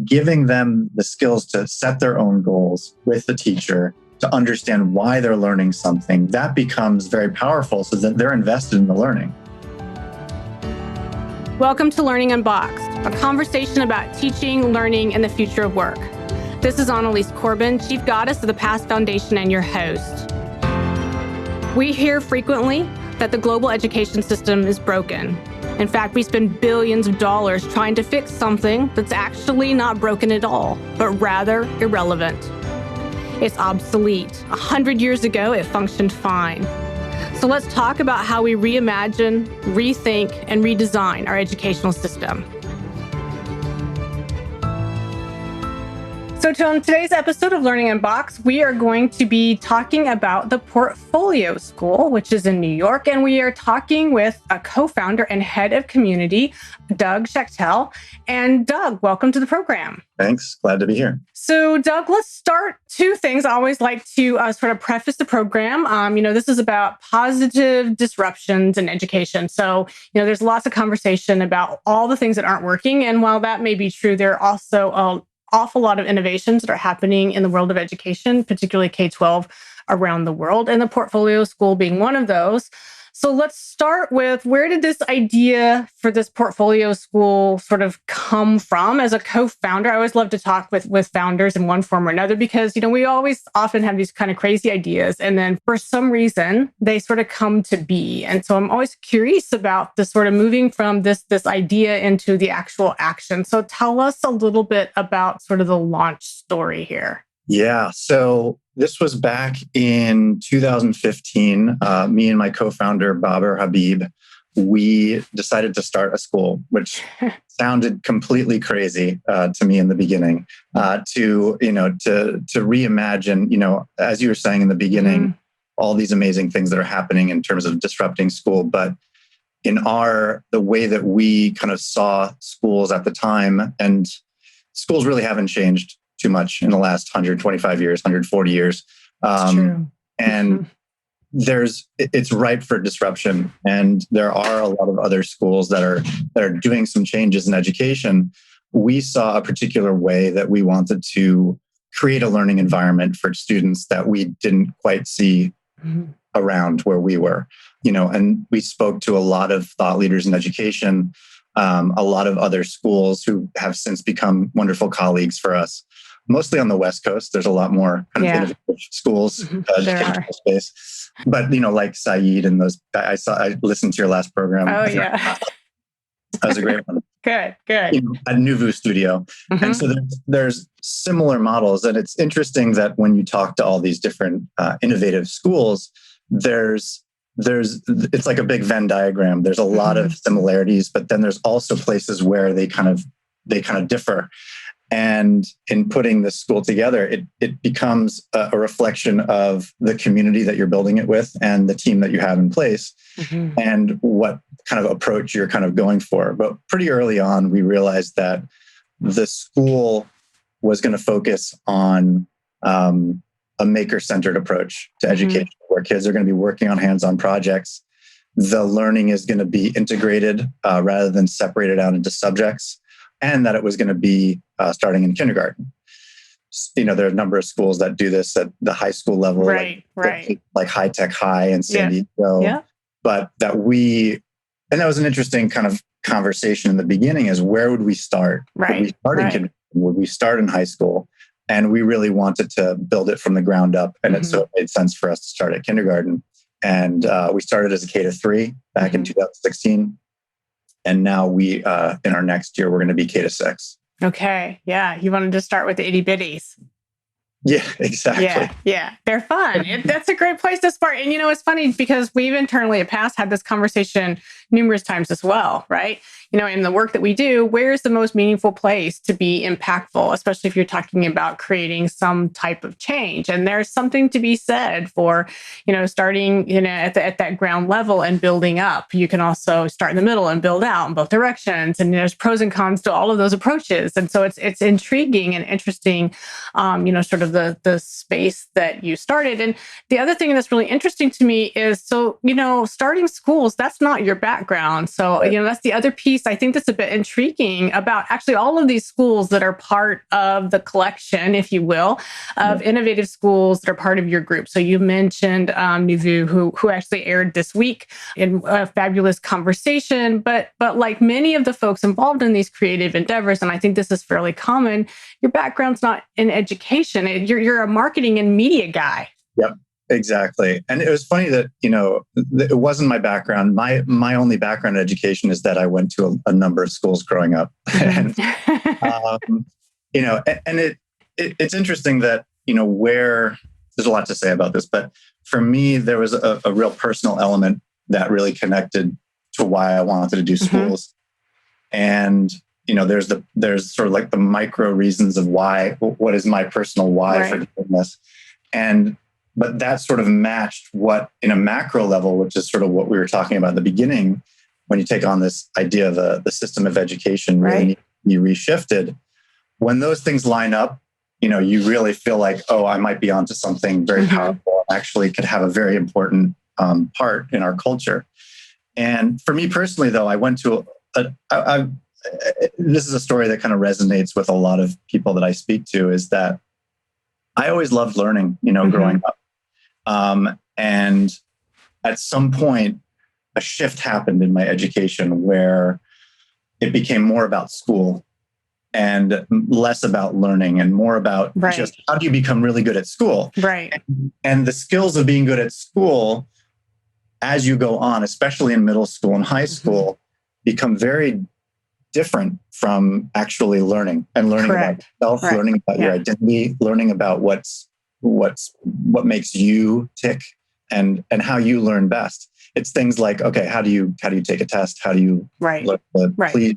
giving them the skills to set their own goals with the teacher, to understand why they're learning something, that becomes very powerful so that they're invested in the learning. Welcome to Learning Unboxed, a conversation about teaching, learning, and the future of work. This is Annalise Corbin, Chief Goddess of the Past Foundation and your host. We hear frequently that the global education system is broken. In fact, we spend billions of dollars trying to fix something that's actually not broken at all, but rather irrelevant. It's obsolete. 100 years ago, it functioned fine. So let's talk about how we reimagine, rethink, and redesign our educational system. So on today's episode of Learning Unboxed, we are going to be talking about the Portfolio School, which is in New York, and we are talking with a co-founder and head of community, Doug Schachtel. And Doug, welcome to the program. Thanks. Glad to be here. So Doug, let's start two things. I always like to sort of preface the program. This is about positive disruptions in education. So, there's lots of conversation about all the things that aren't working. And while that may be true, there are also awful lot of innovations that are happening in the world of education, particularly K-12 around the world, and the Portfolio School being one of those. So let's start with, where did this idea for this Portfolio School sort of come from? As a co-founder, I always love to talk with founders in one form or another, because, we always often have these kind of crazy ideas, and then for some reason, they sort of come to be. And so I'm always curious about this sort of moving from this idea into the actual action. So tell us a little bit about sort of the launch story here. Yeah. So this was back in 2015. Me and my co-founder, Baber Habib, we decided to start a school, which sounded completely crazy to me in the beginning, to reimagine, as you were saying in the beginning, all these amazing things that are happening in terms of disrupting school. But in the way that we kind of saw schools at the time, and schools really haven't changed too much in the last 125 years, 140 years. And it's ripe for disruption. And there are a lot of other schools that are doing some changes in education. We saw a particular way that we wanted to create a learning environment for students that we didn't quite see around where we were, and we spoke to a lot of thought leaders in education, a lot of other schools who have since become wonderful colleagues for us. Mostly on the West Coast, there's a lot more kind of innovative schools in the space. But like Saeed and those, I listened to your last program. Oh yeah, that was a great one. Good. At Nuvu Studio, and so there's similar models, and it's interesting that when you talk to all these different innovative schools, it's like a big Venn diagram. There's a lot of similarities, but then there's also places where they kind of differ. And in putting this school together, it becomes a reflection of the community that you're building it with and the team that you have in place, and what kind of approach you're kind of going for. But pretty early on, we realized that the school was going to focus on a maker-centered approach to education, where kids are going to be working on hands-on projects. The learning is going to be integrated rather than separated out into subjects, and that it was going to be starting in kindergarten. There are a number of schools that do this at the high school level, like High Tech High in San Diego. Yeah. But that was an interesting kind of conversation in the beginning: is where would we start? Would we start in kindergarten? Would we start in high school? And we really wanted to build it from the ground up, and it made sense for us to start at kindergarten. And we started as a K-3 back in 2016. And now we, in our next year, we're going to be K-6. Okay. Yeah. You wanted to start with the itty bitties. Yeah, exactly. Yeah. They're fun. That's a great place to start. And, it's funny because we've internally at PAST had this conversation numerous times as well, right? In the work that we do, where's the most meaningful place to be impactful, especially if you're talking about creating some type of change? And there's something to be said for, starting, at that ground level and building up. You can also start in the middle and build out in both directions. And there's pros and cons to all of those approaches. And so it's intriguing and interesting, sort of the space that you started. And the other thing that's really interesting to me is, so, starting schools, that's not your background. So, Right. that's the other piece I think that's a bit intriguing about actually all of these schools that are part of the collection, if you will, of innovative schools that are part of your group. So you mentioned Nuvu, who actually aired this week in a fabulous conversation. But like many of the folks involved in these creative endeavors, and I think this is fairly common, your background's not in education. You're a marketing and media guy. Yep, exactly. And it was funny that, it wasn't my background. My only background in education is that I went to a number of schools growing up. And, it's interesting that, where there's a lot to say about this, but for me, there was a real personal element that really connected to why I wanted to do schools. And, there's sort of like the micro reasons of why, what is my personal why for doing this. But that sort of matched what, in a macro level, which is sort of what we were talking about at the beginning, when you take on this idea of the system of education really needs to be reshifted. When those things line up, you really feel like, oh, I might be onto something very powerful, actually could have a very important part in our culture. And for me personally, though, I went to this is a story that kind of resonates with a lot of people that I speak to, is that I always loved learning, growing up. And at some point, a shift happened in my education where it became more about school and less about learning and more about just how do you become really good at school. Right. And the skills of being good at school as you go on, especially in middle school and high school, become very different from actually learning about yourself, learning about your identity, learning about what makes you tick and how you learn best. It's things like, okay, how do you take a test? How do you learn to please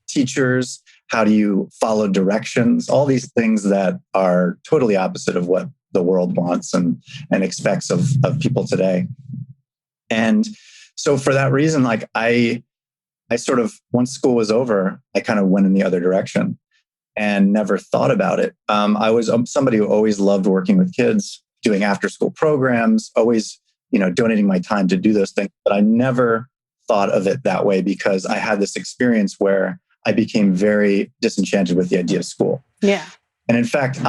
teachers? How do you follow directions? All these things that are totally opposite of what the world wants and expects of people today. And so for that reason, like I sort of, once school was over, I kind of went in the other direction and never thought about it. I was somebody who always loved working with kids, doing after school programs, always, donating my time to do those things. But I never thought of it that way because I had this experience where I became very disenchanted with the idea of school. Yeah. And in fact,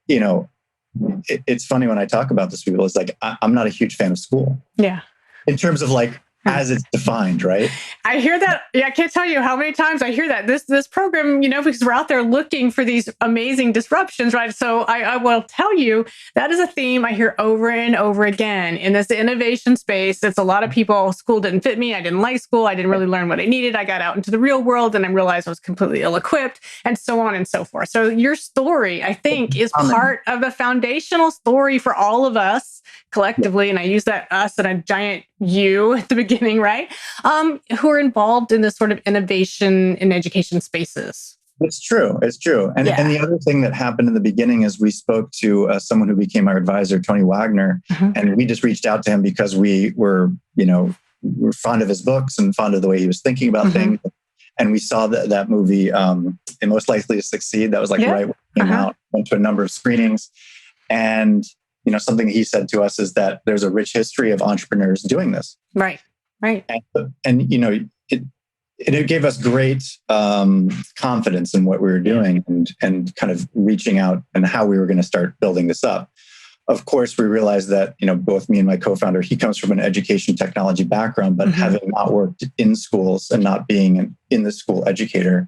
it's funny when I talk about this to people, it's like, I'm not a huge fan of school. Yeah. In terms of like, as it's defined, right? I hear that. Yeah, I can't tell you how many times I hear that. This program, because we're out there looking for these amazing disruptions, right? So I will tell you that is a theme I hear over and over again in this innovation space. It's a lot of people, school didn't fit me. I didn't like school. I didn't really learn what I needed. I got out into the real world and I realized I was completely ill-equipped, and so on and so forth. So your story, I think, is part of the foundational story for all of us collectively. And I use that us and a giant you at the beginning, right? Who are involved in this sort of innovation in education spaces. It's true. And the other thing that happened in the beginning is we spoke to someone who became our advisor, Tony Wagner, and we just reached out to him because we were fond of his books and fond of the way he was thinking about things. And we saw that movie, And Most Likely to Succeed. That was right when it came out, went to a number of screenings. And something he said to us is that there's a rich history of entrepreneurs doing this. Right. And it gave us great confidence in what we were doing and kind of reaching out and how we were going to start building this up. Of course, we realized that, both me and my co-founder, he comes from an education technology background, but having not worked in schools and not being in the school educator,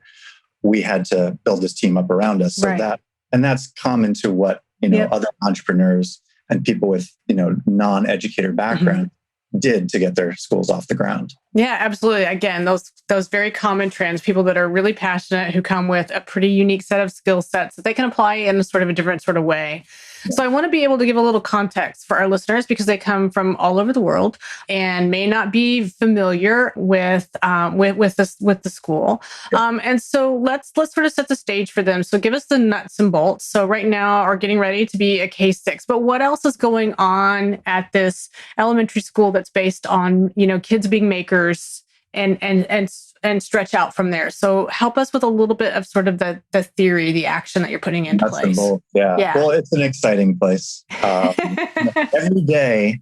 we had to build this team up around us. So that's common to what, other entrepreneurs and people with, non-educator background did to get their schools off the ground. Yeah, absolutely. Again, those very common trends, people that are really passionate, who come with a pretty unique set of skill sets that they can apply in a sort of a different sort of way. So I want to be able to give a little context for our listeners because they come from all over the world and may not be familiar with the school. And so let's sort of set the stage for them. So give us the nuts and bolts. So right now are getting ready to be a K-6, but what else is going on at this elementary school that's based on, kids being makers and and stretch out from there. So help us with a little bit of sort of the theory, the action that you're putting into place. Yeah. Well, it's an exciting place. Every day,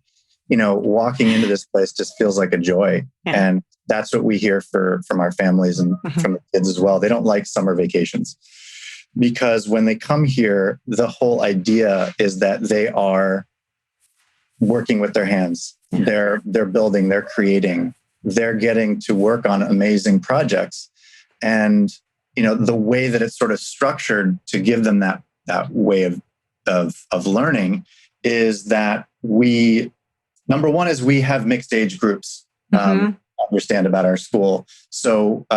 walking into this place just feels like a joy. Yeah. And that's what we hear from our families and from the kids as well. They don't like summer vacations because when they come here, the whole idea is that they are working with their hands. Yeah. They're building, they're creating, they're getting to work on amazing projects. And, the way that it's sort of structured to give them that way of learning is that number one is we have mixed age groups. Understand about our school. So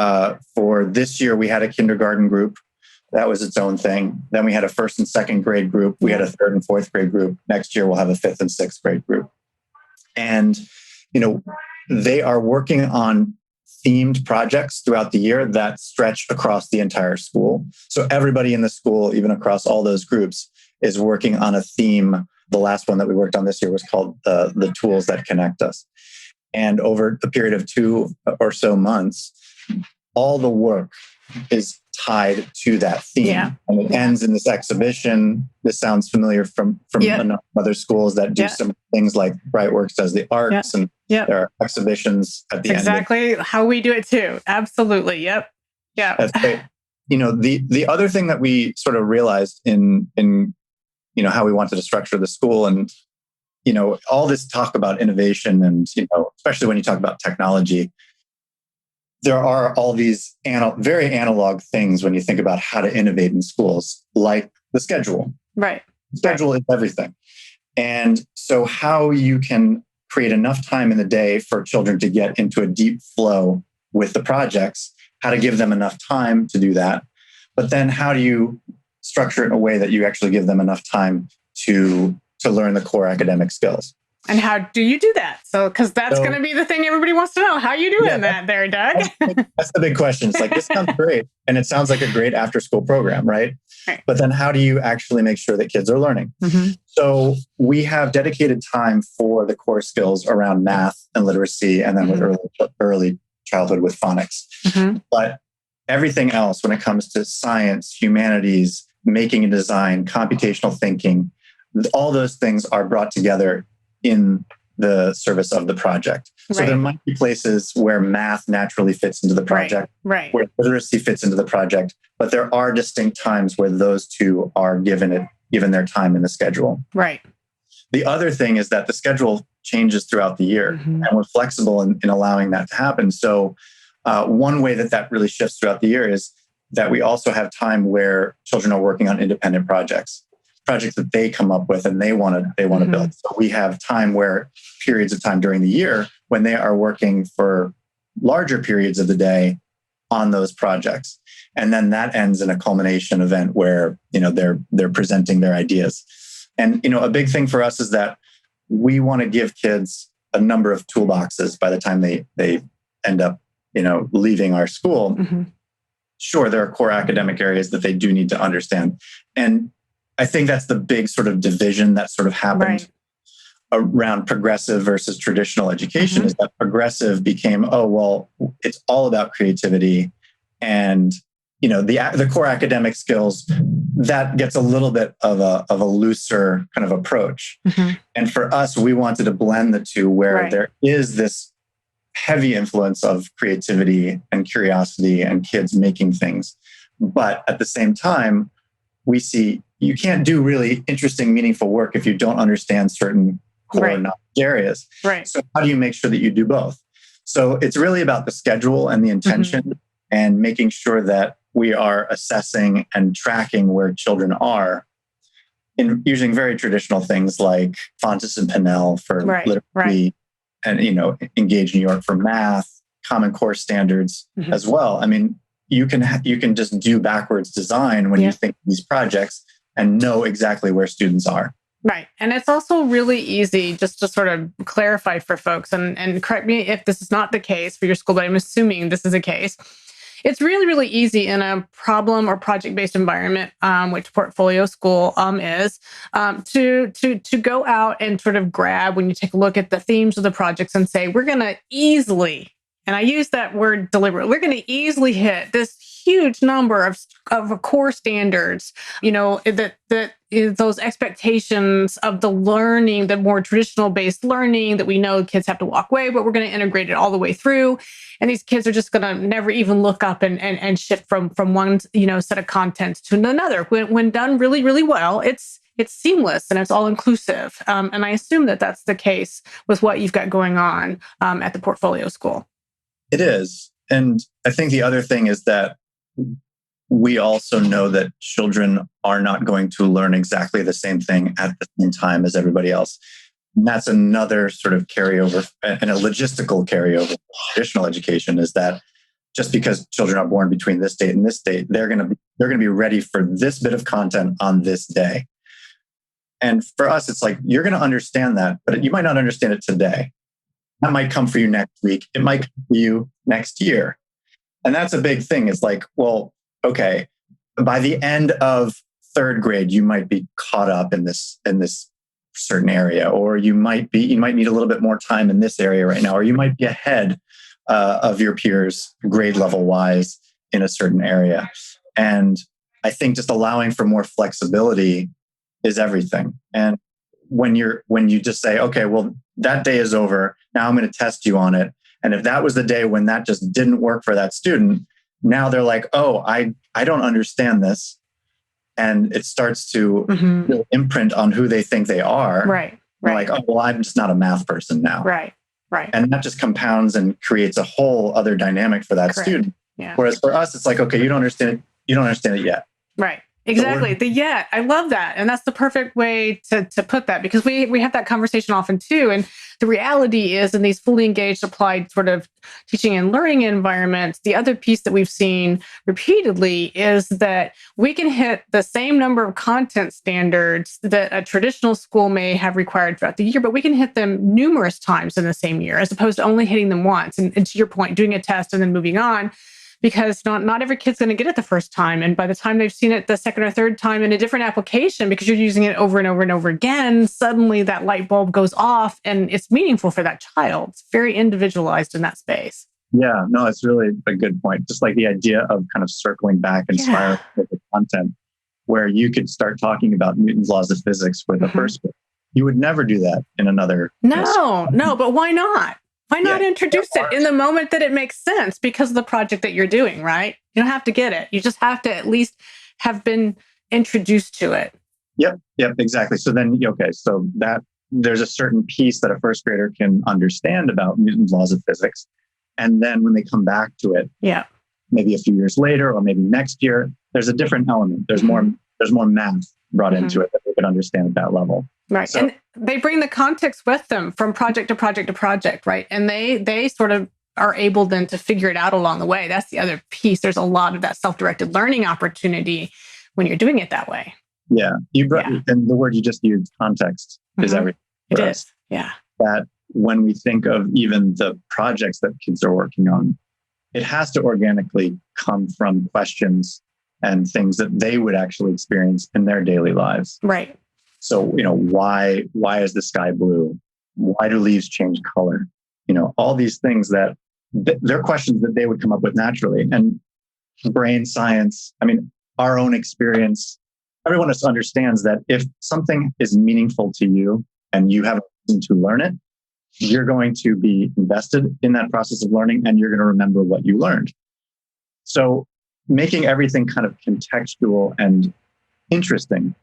for this year, we had a kindergarten group. That was its own thing. Then we had a first and second grade group. We had a third and fourth grade group. Next year, we'll have a fifth and sixth grade group. And, they are working on themed projects throughout the year that stretch across the entire school. So everybody in the school, even across all those groups, is working on a theme. The last one that we worked on this year was called The Tools That Connect Us. And over a period of 2 or so months, all the work is tied to that theme. Yeah. And it ends in this exhibition. This sounds familiar from other schools that do some things like Brightworks does the arts and there are exhibitions at the end. Exactly how we do it too. Absolutely. Yep. Yeah. That's great. The other thing that we sort of realized in how we wanted to structure the school and all this talk about innovation and, especially when you talk about technology, there are all these very analog things when you think about how to innovate in schools, like the schedule. Right. The schedule is everything. And so how you can create enough time in the day for children to get into a deep flow with the projects, how to give them enough time to do that. But then how do you structure it in a way that you actually give them enough time to learn the core academic skills? And how do you do that? So, because that's going to be the thing everybody wants to know. How you doing that there, Doug? That's the big question. It's like, this sounds great. And it sounds like a great after school program, right? But then how do you actually make sure that kids are learning? So we have dedicated time for the core skills around math and literacy, and then with early childhood with phonics. But everything else, when it comes to science, humanities, making and design, computational thinking, all those things are brought together in the service of the project. So there might be places where math naturally fits into the project, where literacy fits into the project, but there are distinct times where those two are given their time in the schedule. The other thing is that the schedule changes throughout the year, and we're flexible in allowing that to happen. So one way that really shifts throughout the year is that we also have time where children are working on independent projects that they come up with and they want to build. So we have periods of time during the year when they are working for larger periods of the day on those projects. And then that ends in a culmination event where, they're presenting their ideas. And, a big thing for us is that we want to give kids a number of toolboxes by the time they end up, leaving our school. Sure, there are core academic areas that they do need to understand. And I think that's the big sort of division that sort of happened around progressive versus traditional education, is that progressive became, it's all about creativity. And, the core academic skills, that gets a little bit of a looser kind of approach. And for us, we wanted to blend the two where there is this heavy influence of creativity and curiosity and kids making things. But at the same time, we see you can't do really interesting, meaningful work if you don't understand certain core knowledge areas. So how do you make sure that you do both? So it's really about the schedule and the intention and making sure that we are assessing and tracking where children are in using very traditional things like Fontes and Pinnell for literacy and, Engage New York for math, Common Core standards as well. I mean, you can just do backwards design when you think of these projects and know exactly where students are. And it's also really easy, just to sort of clarify for folks, and correct me if this is not the case for your school, but I'm assuming this is the case. It's really, really easy in a problem or project-based environment, which Portfolio School is, to go out and sort of grab, when you take a look at the themes of the projects and say, we're going to easily And I use that word deliberately. We're going to easily hit this huge number of core standards, that those expectations of the learning, the more traditional based learning that we know kids have to walk away, but we're going to integrate it all the way through. And these kids are just going to never even look up and shift from one, set of contents to another. When done really, really well, it's seamless and it's all inclusive. And I assume that that's the case with what you've got going on at the portfolio school. It is. And I think the other thing is that we also know that children are not going to learn exactly the same thing at the same time as everybody else. And that's another sort of carryover and a logistical carryover from traditional education, is that just because children are born between this date and this date, they're going to be ready for this bit of content on this day. And for us, it's like, you're going to understand that, but you might not understand it today. That might come for you next week. It might come for you next year. And that's a big thing. It's like, well, okay, by the end of third grade, you might be caught up in this certain area, or you might need a little bit more time in this area right now, or you might be ahead of your peers grade level wise in a certain area. And I think just allowing for more flexibility is everything. And when you just say, okay, well, that day is over. Now I'm going to test you on it. And if that was the day when that just didn't work for that student, now they're like, oh, I don't understand this. And it starts to imprint on who they think they are. Right. They're like, oh, well, I'm just not a math person now. Right. And that just compounds and creates a whole other dynamic for that student. Yeah. Whereas for us, it's like, okay, you don't understand it. You don't understand it yet. Right. Exactly. The yet. I love that. And that's the perfect way to put that, because we have that conversation often too. And the reality is, in these fully engaged applied sort of teaching and learning environments, the other piece that we've seen repeatedly is that we can hit the same number of content standards that a traditional school may have required throughout the year, but we can hit them numerous times in the same year, as opposed to only hitting them once. And to your point, doing a test and then moving on. Because not every kid's going to get it the first time. And by the time they've seen it the second or third time in a different application, because you're using it over and over and over again, suddenly that light bulb goes off and it's meaningful for that child. It's very individualized in that space. Yeah, no, it's really a good point. Just like the idea of kind of circling back and spiraling with the content, where you could start talking about Newton's laws of physics with a first grade. You would never do that in another. No, but why not? Why not introduce it in the moment that it makes sense, because of the project that you're doing, right? You don't have to get it. You just have to at least have been introduced to it. Yep, exactly. So then, so that there's a certain piece that a first grader can understand about Newton's laws of physics. And then when they come back to it, maybe a few years later, or maybe next year, there's a different element. There's more math brought into it that they could understand at that level. Right. So, and they bring the context with them from project to project to project, right? And they sort of are able then to figure it out along the way. That's the other piece. There's a lot of that self-directed learning opportunity when you're doing it that way. Yeah. And the word you just used, context, is everything. It is. Yeah. That when we think of even the projects that kids are working on, it has to organically come from questions and things that they would actually experience in their daily lives. Right. So, why is the sky blue? Why do leaves change color? All these things that they're questions that they would come up with naturally. And brain science, our own experience, everyone just understands that if something is meaningful to you and you have a reason to learn it, you're going to be invested in that process of learning and you're going to remember what you learned. So making everything kind of contextual and interesting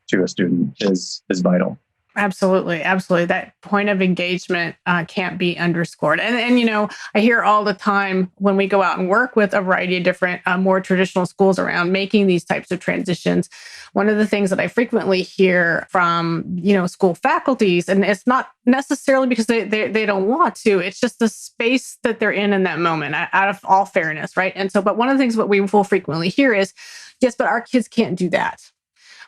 to a student is vital. Absolutely. That point of engagement can't be underscored. And I hear all the time when we go out and work with a variety of different, more traditional schools around making these types of transitions. One of the things that I frequently hear from, school faculties, and it's not necessarily because they don't want to, it's just the space that they're in that moment, out of all fairness, right? And so, but one of the things what we will frequently hear is, yes, but our kids can't do that.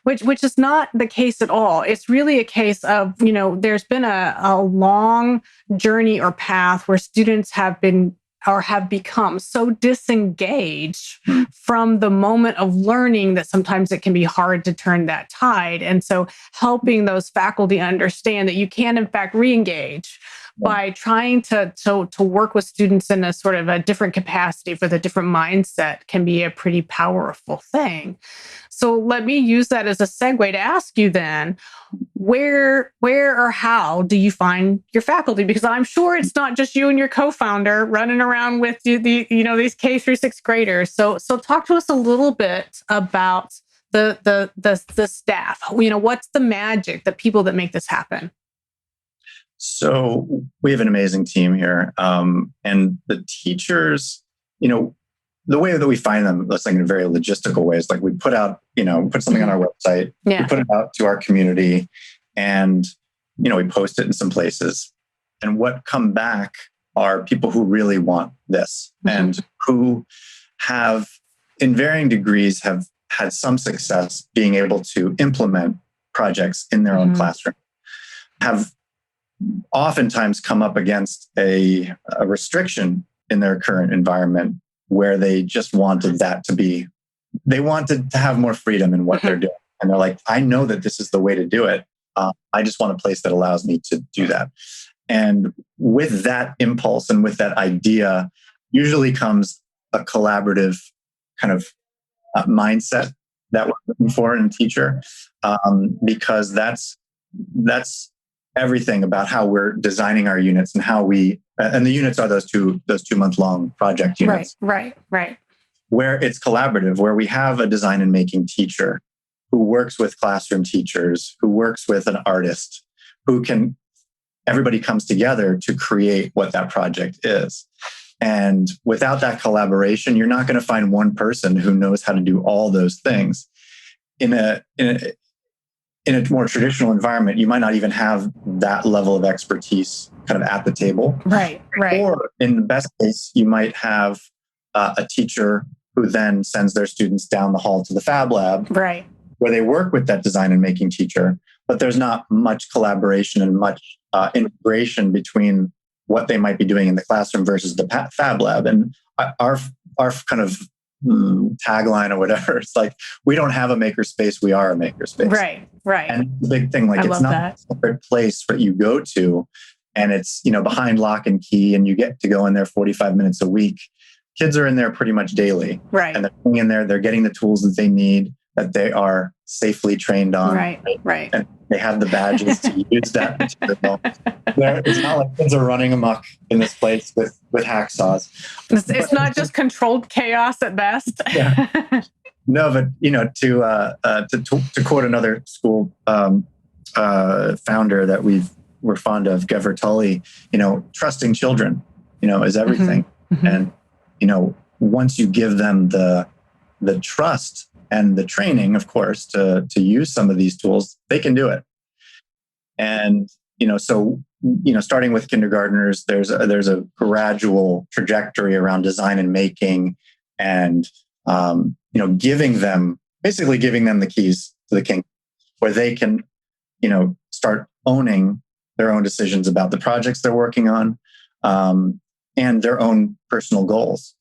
Which is not the case at all. It's really a case of, there's been a long journey or path where students have been or have become so disengaged from the moment of learning that sometimes it can be hard to turn that tide. And so helping those faculty understand that you can, in fact, re-engage by trying to work with students in a sort of a different capacity for the different mindset can be a pretty powerful thing. So let me use that as a segue to ask you then, where or how do you find your faculty? Because I'm sure it's not just you and your co-founder running around with these K through 6th graders. So talk to us a little bit about the staff. What's the magic, the people that make this happen? So we have an amazing team here. And the teachers, the way that we find them, let's think in very logistical ways, like we put out, put something on our website, we put it out to our community, and, we post it in some places. And what come back are people who really want this and who have, in varying degrees, have had some success being able to implement projects in their own classroom, have oftentimes come up against a restriction in their current environment where they just wanted they wanted to have more freedom in what they're doing. And they're like, I know that this is the way to do it. I just want a place that allows me to do that. And with that impulse and with that idea, usually comes a collaborative kind of mindset that we're looking for in a teacher, because that's everything about how we're designing our units and how and the units are those 2-month long project units. Right. Where it's collaborative, where we have a design and making teacher who works with classroom teachers, who works with an artist, everybody comes together to create what that project is. And without that collaboration, you're not going to find one person who knows how to do all those things. In a more traditional environment, you might not even have that level of expertise kind of at the table. Right. Or in the best case, you might have a teacher who then sends their students down the hall to the Fab Lab, right, where they work with that design and making teacher, but there's not much collaboration and much integration between what they might be doing in the classroom versus the Fab Lab. And our kind of tagline or whatever, it's like, we don't have a makerspace, we are a makerspace. Right. And the big thing, like, it's not a separate place that you go to, and it's, behind lock and key, and you get to go in there 45 minutes a week. Kids are in there pretty much daily. Right. And they're going in there, they're getting the tools that they need, that they are safely trained on. Right. And they have the badges to use that material. It's not like kids are running amok in this place with hacksaws. It's not just controlled chaos at best. Yeah. No, but to quote another school founder that we're fond of, Gever Tully, trusting children, is everything. And once you give them the trust and the training, of course, to use some of these tools, they can do it. And starting with kindergartners, there's a gradual trajectory around design and making, and giving them the keys to the kingdom, where they can start owning their own decisions about the projects they're working on, and their own personal goals.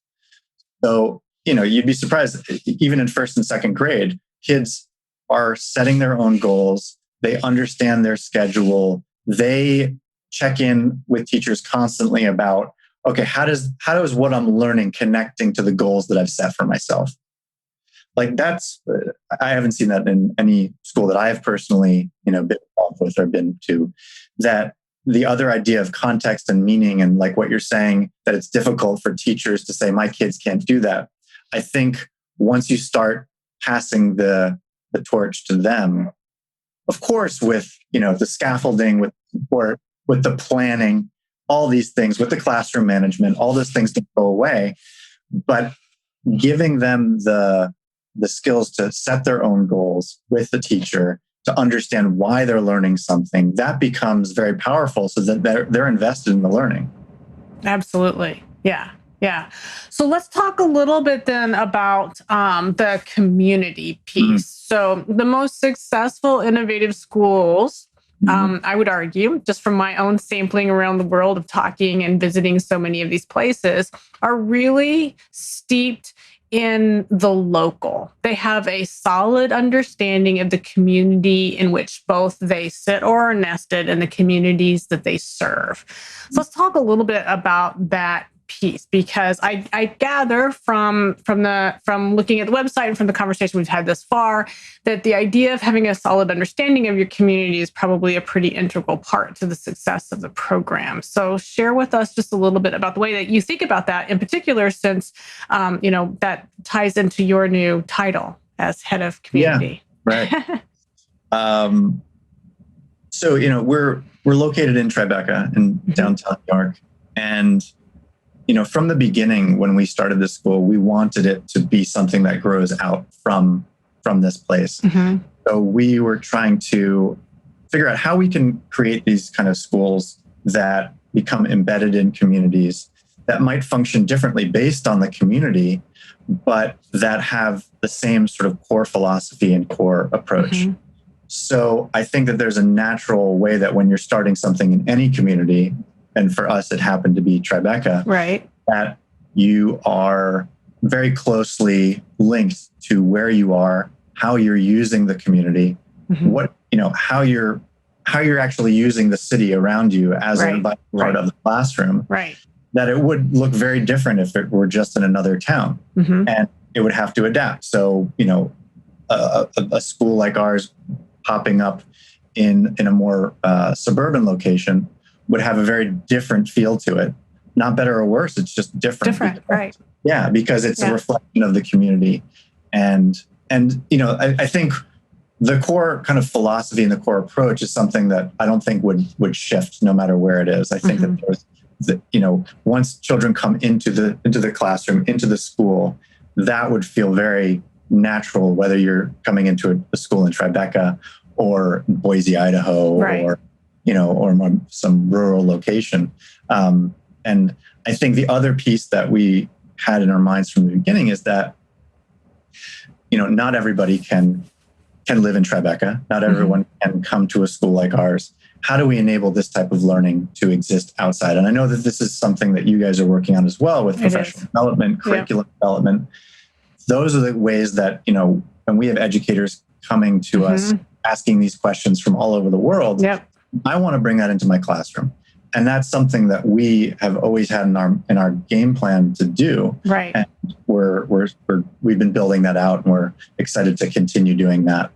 So you'd be surprised, even in 1st and 2nd grade, kids are setting their own goals. They understand their schedule. They check in with teachers constantly about, okay, how does what I'm learning connecting to the goals that I've set for myself? Like, I haven't seen that in any school that I have personally, been involved with or been to, that the other idea of context and meaning, and like what you're saying, that it's difficult for teachers to say, my kids can't do that. I think once you start passing the torch to them, of course, with, the scaffolding, with support, with the planning, all these things, with the classroom management, all those things don't go away, but giving them the skills to set their own goals with the teacher, to understand why they're learning something, that becomes very powerful, so that they're invested in the learning. Absolutely. Yeah. So let's talk a little bit then about the community piece. So the most successful innovative schools I would argue, just from my own sampling around the world of talking and visiting so many of these places, are really steeped in the local. They have a solid understanding of the community in which both they sit or are nested and the communities that they serve. So let's talk a little bit about that piece, because I gather from looking at the website and from the conversation we've had thus far that the idea of having a solid understanding of your community is probably a pretty integral part to the success of the program. So share with us just a little bit about the way that you think about that, in particular, since that ties into your new title as head of community. Yeah, right. So we're located in Tribeca in downtown New York, and from the beginning, when we started this school, we wanted it to be something that grows out from this place. So we were trying to figure out how we can create these kind of schools that become embedded in communities that might function differently based on the community, but that have the same sort of core philosophy and core approach. So I think that there's a natural way that when you're starting something in any community, and for us, it happened to be Tribeca, right, that you are very closely linked to where you are, how you're using the community, how you're actually using the city around you as a part of the classroom. Right. That it would look very different if it were just in another town, and it would have to adapt. So, a school like ours popping up in a more suburban location would have a very different feel to it. Not better or worse, it's just different. Right. Yeah, because it's a reflection of the community. And I think the core kind of philosophy and the core approach is something that I don't think would shift no matter where it is. I think that there's, once children come into the classroom, into the school, that would feel very natural, whether you're coming into a school in Tribeca or Boise, Idaho, or some rural location. And I think the other piece that we had in our minds from the beginning is that, not everybody can live in Tribeca. Not everyone can come to a school like ours. How do we enable this type of learning to exist outside? And I know that this is something that you guys are working on as well with professional development, curriculum development. Those are the ways that, when we have educators coming to us asking these questions from all over the world, I want to bring that into my classroom. And that's something that we have always had in our game plan to do. Right. And we've been building that out, and we're excited to continue doing that.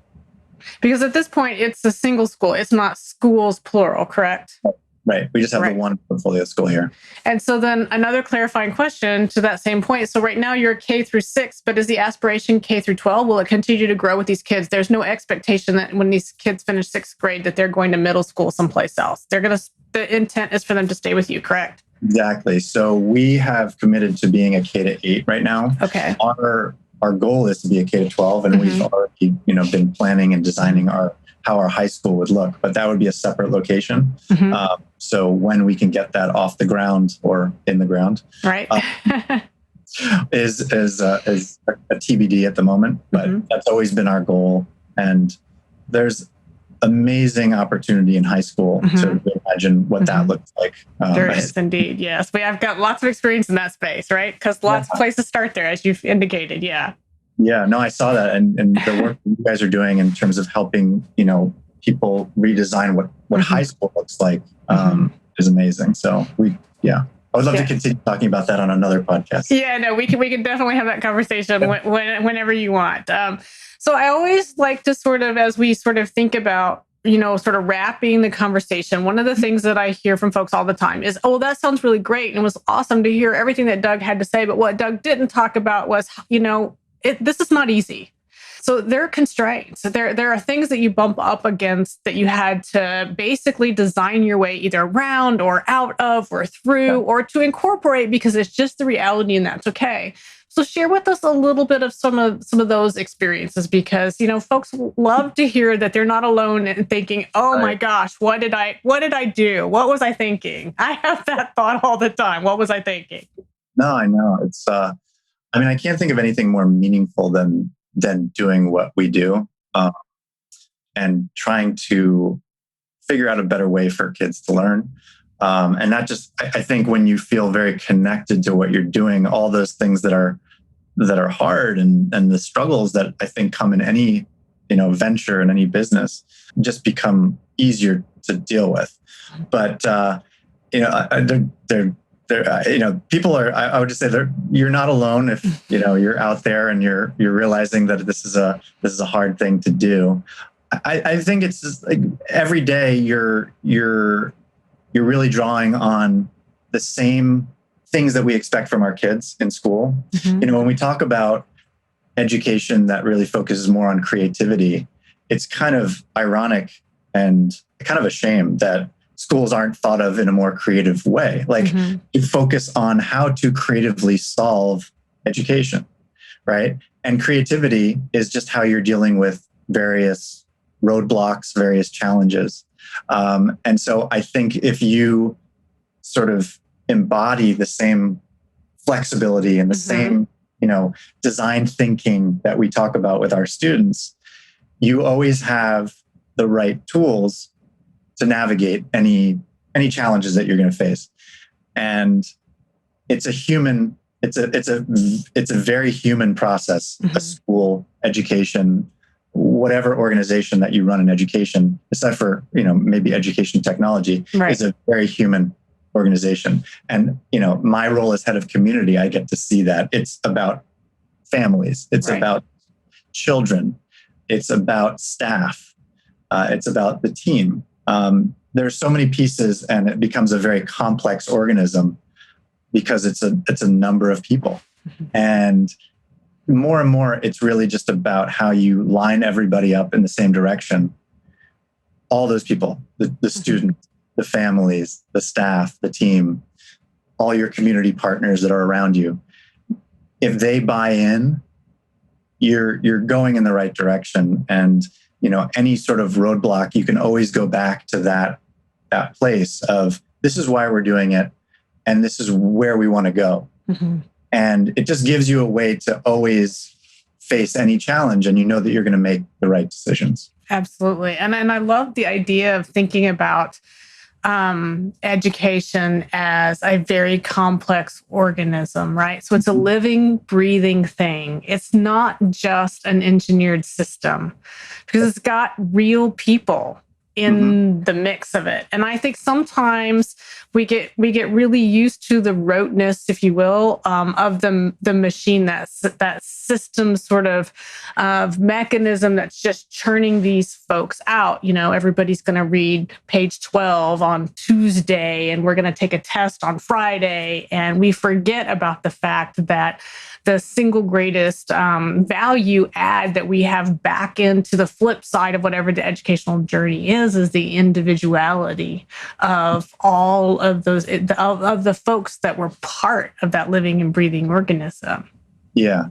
Because at this point, it's a single school. It's not schools, plural, correct? Right. We just have the one portfolio school here. And so then another clarifying question to that same point. So right now you're K through 6, but is the aspiration K through 12? Will it continue to grow with these kids? There's no expectation that when these kids finish 6th grade that they're going to middle school someplace else. The intent is for them to stay with you, correct? Exactly. So we have committed to being a K to 8 right now. Okay. Our goal is to be a K to 12, and we've already, been planning and designing how our high school would look, but that would be a separate location. So when we can get that off the ground or in the ground, right, is a TBD at the moment, but that's always been our goal. And there's amazing opportunity in high school to imagine what that looks like. There is indeed, yes. I've got lots of experience in that space, right? Because lots of places start there, as you've indicated. Yeah, no, I saw that. And the work that you guys are doing in terms of helping, people redesign what high school looks like is amazing. So I would love to continue talking about that on another podcast. Yeah, no, we can definitely have that conversation whenever you want. So I always like to as we think about, sort of wrapping the conversation, one of the things that I hear from folks all the time is, oh, that sounds really great. And it was awesome to hear everything that Doug had to say. But what Doug didn't talk about was, this is not easy. So there are constraints. There are things that you bump up against that you had to basically design your way either around or out of or through or to incorporate, because it's just the reality and that's okay. So share with us a little bit of some of those experiences, because, folks love to hear that they're not alone in thinking, oh my gosh, what did I do? What was I thinking? I have that thought all the time. What was I thinking? No, I know. It's, I can't think of anything more meaningful than doing what we do, and trying to figure out a better way for kids to learn. And that just, I think when you feel very connected to what you're doing, all those things that are hard and the struggles that I think come in any, venture in any business just become easier to deal with. But, people are, I would just say you're not alone if, you're out there and you're realizing that this is a hard thing to do. I think it's just like every day you're really drawing on the same things that we expect from our kids in school. Mm-hmm. When we talk about education that really focuses more on creativity, it's kind of ironic and kind of a shame that schools aren't thought of in a more creative way. Like you focus on how to creatively solve education, right? And creativity is just how you're dealing with various roadblocks, various challenges. And so I think if you sort of embody the same flexibility and the same, design thinking that we talk about with our students, you always have the right tools to navigate any challenges that you're going to face. And it's a very human process, a school, education, whatever organization that you run in education, aside for, maybe education technology, is a very human organization. And, my role as head of community, I get to see that. It's about families. It's about children. It's about staff. It's about the team. There's so many pieces, and it becomes a very complex organism because it's a number of people. And more, it's really just about how you line everybody up in the same direction. All those people, the students, the families, the staff, the team, all your community partners that are around you. If they buy in, you're going in the right direction. And, any sort of roadblock, you can always go back to that place of, this is why we're doing it, and this is where we want to go. And it just gives you a way to always face any challenge, and that you're going to make the right decisions. Absolutely. And I love the idea of thinking about education as a very complex organism, right? So it's a living, breathing thing. It's not just an engineered system because it's got real people in the mix of it. And I think sometimes we get really used to the roteness, if you will, of the machine, that system sort of mechanism that's just churning these folks out. Everybody's going to read page 12 on Tuesday, and we're going to take a test on Friday. And we forget about the fact that the single greatest value add that we have back into the flip side of whatever the educational journey is the individuality of all of those, of the folks that were part of that living and breathing organism. Yeah.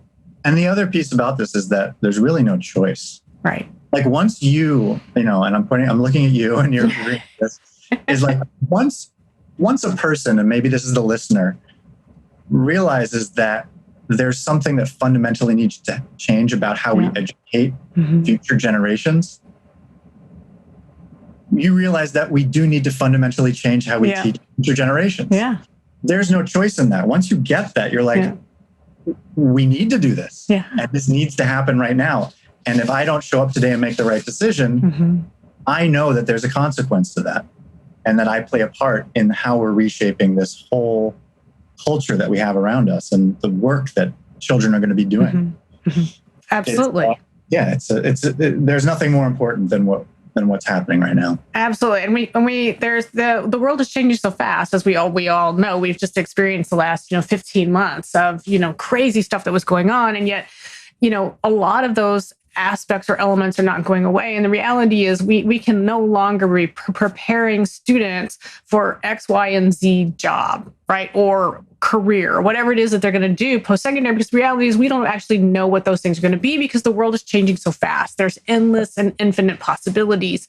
And the other piece about this is that there's really no choice. Right. Like once you, and I'm looking at you and you're reading this, is like once a person, and maybe this is the listener, realizes that there's something that fundamentally needs to change about how we educate future generations, you realize that we do need to fundamentally change how we teach future generations. Yeah. There's no choice in that. Once you get that, you're like, we need to do this. Yeah. And this needs to happen right now. And if I don't show up today and make the right decision, I know that there's a consequence to that. And that I play a part in how we're reshaping this whole culture that we have around us and the work that children are going to be doing. Absolutely. There's nothing more important than what's happening right now. Absolutely. And there's the world is changing so fast, as we all know. We've just experienced the last 15 months of crazy stuff that was going on, and yet a lot of those aspects or elements are not going away. And the reality is we can no longer be preparing students for X, Y, and Z job, right? Or career, or whatever it is that they're going to do post-secondary, because the reality is we don't actually know what those things are going to be because the world is changing so fast. There's endless and infinite possibilities.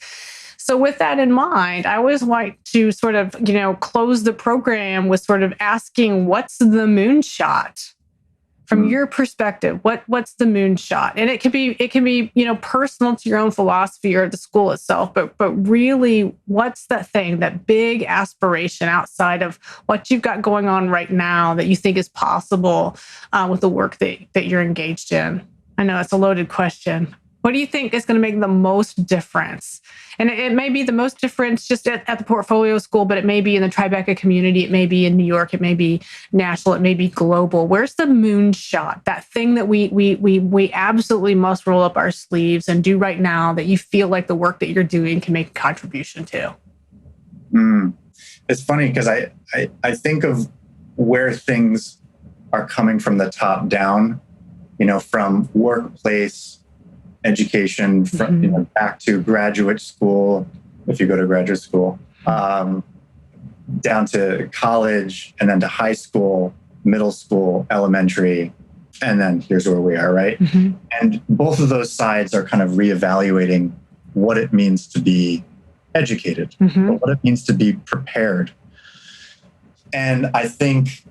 So with that in mind, I always like to sort of, close the program with sort of asking, what's the moonshot From your perspective, what's the moonshot? And it can be, personal to your own philosophy or the school itself, but really, what's that thing, that big aspiration outside of what you've got going on right now that you think is possible with the work that you're engaged in? I know it's a loaded question. What do you think is going to make the most difference? And it may be the most difference just at the portfolio school, but it may be in the Tribeca community. It may be in New York. It may be national. It may be global. Where's the moonshot? That thing that we absolutely must roll up our sleeves and do right now that you feel like the work that you're doing can make a contribution to? It's funny because I think of where things are coming from the top down, from workplace education, from back to graduate school, if you go to graduate school, down to college, and then to high school, middle school, elementary, and then here's where we are, right? And both of those sides are kind of reevaluating what it means to be educated, what it means to be prepared. And I think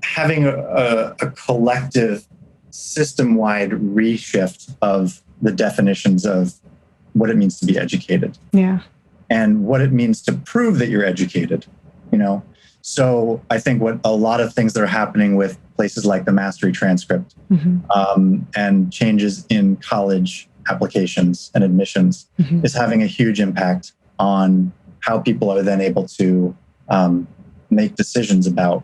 having a collective system-wide reshift of the definitions of what it means to be educated. Yeah. And what it means to prove that you're educated, So I think what a lot of things that are happening with places like the Mastery Transcript and changes in college applications and admissions is having a huge impact on how people are then able to make decisions about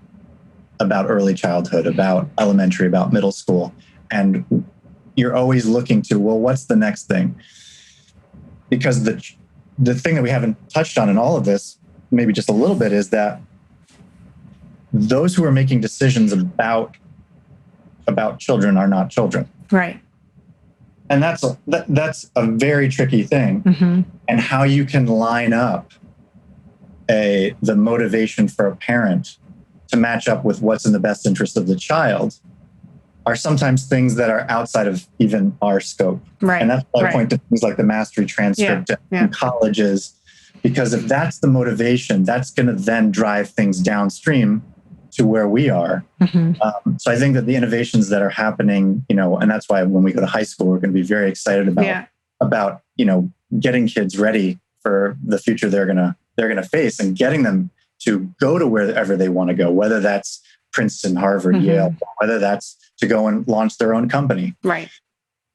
early childhood, about elementary, about middle school. And you're always looking to, well, what's the next thing? Because the thing that we haven't touched on in all of this, maybe just a little bit, is that those who are making decisions about children are not children. Right. And that's a very tricky thing. And how you can line up the motivation for a parent to match up with what's in the best interest of the child are sometimes things that are outside of even our scope. Right. And that's why I point to things like the Mastery Transcript in colleges, because if that's the motivation, that's going to then drive things downstream to where we are. So I think that the innovations that are happening, and that's why when we go to high school, we're going to be very excited about getting kids ready for the future they're going to face and getting them to go to wherever they want to go, whether that's Princeton, Harvard, Yale, whether that's to go and launch their own company. Right.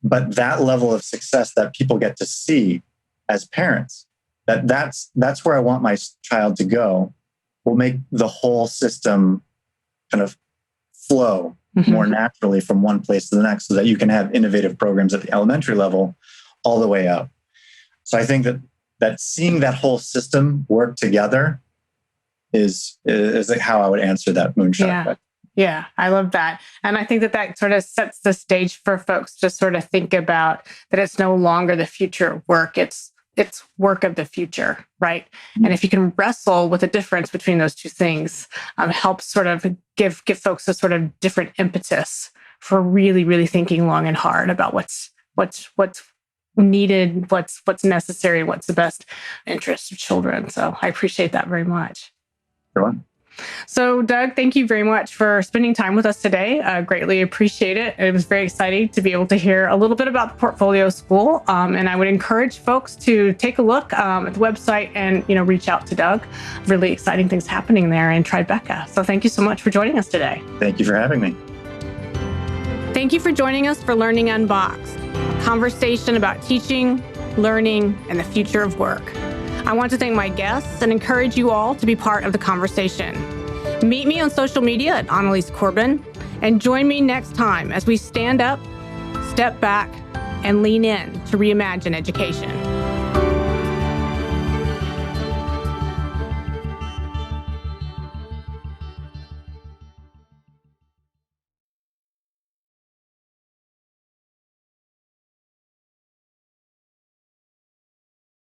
But that level of success that people get to see as parents, that's where I want my child to go, will make the whole system kind of flow more naturally from one place to the next, so that you can have innovative programs at the elementary level all the way up. So I think that seeing that whole system work together is like how I would answer that moonshot. Yeah, I love that. And I think that sort of sets the stage for folks to sort of think about that it's no longer the future work, it's work of the future, right? And if you can wrestle with the difference between those two things, helps sort of give folks a sort of different impetus for really, really thinking long and hard about what's needed, what's necessary, what's the best interest of children. So I appreciate that very much. Sure. So, Doug, thank you very much for spending time with us today. Greatly appreciate it. It was very exciting to be able to hear a little bit about the Portfolio School. And I would encourage folks to take a look at the website and, reach out to Doug. Really exciting things happening there in Tribeca. So thank you so much for joining us today. Thank you for having me. Thank you for joining us for Learning Unboxed, a conversation about teaching, learning, and the future of work. I want to thank my guests and encourage you all to be part of the conversation. Meet me on social media at Annalise Corbin, and join me next time as we stand up, step back, and lean in to reimagine education.